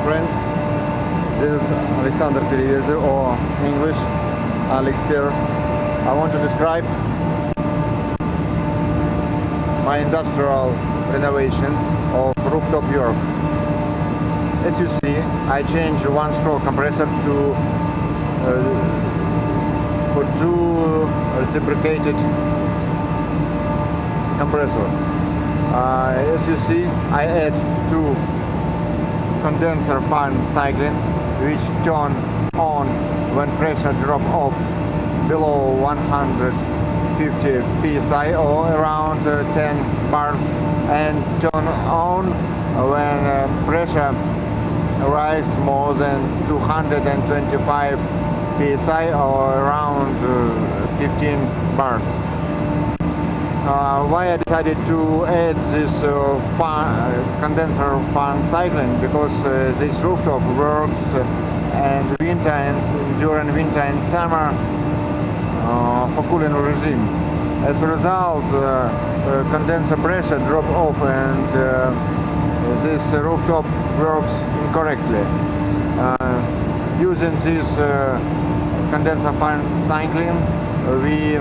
friends. This is Alexander Перевезы, or English, Alex Pierre. I want to describe my industrial renovation of rooftop work. As you see, I changed one scroll compressor for two reciprocated compressor. As you see, I add two condenser fan cycling, which turn on when pressure drop off below 150 psi or around 10 bars, and turn on when pressure rise more than 225 psi or around 15 bars. Why I decided to add this condenser fan cycling? Because this rooftop works and during winter and summer for cooling regime. As a result, condenser pressure drop off and this rooftop works incorrectly. Using this condenser fan cycling, we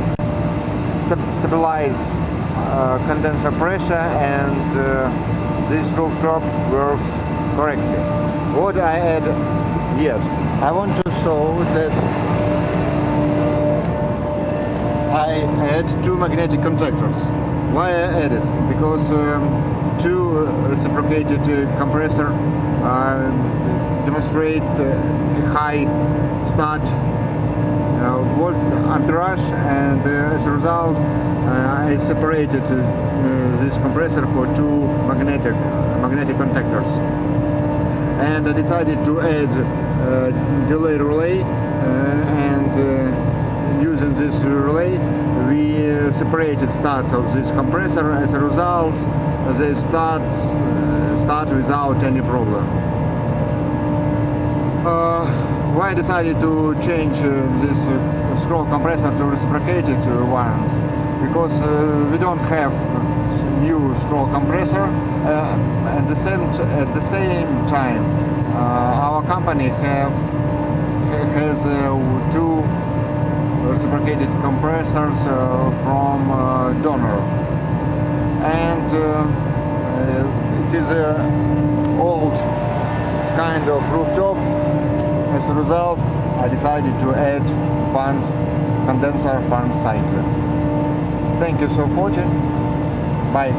stabilize condenser pressure, and this rooftop works correctly. What I add yet? I want to show that I add two magnetic contactors. Why I added? Because two reciprocated compressor demonstrate a high start volt amperage, and as a result I separated this compressor for two magnetic contactors, and I decided to add delay relay, and using this relay we separated starts of this compressor. As a result, they start without any problem. Why I decided to change this scroll compressor to reciprocated ones? Because we don't have new scroll compressor. At the same time, our company has two reciprocated compressors from donor, and it is an old kind of rooftop. As a result, I decided to add condenser fan cycle. Thank you so for watching. Bye.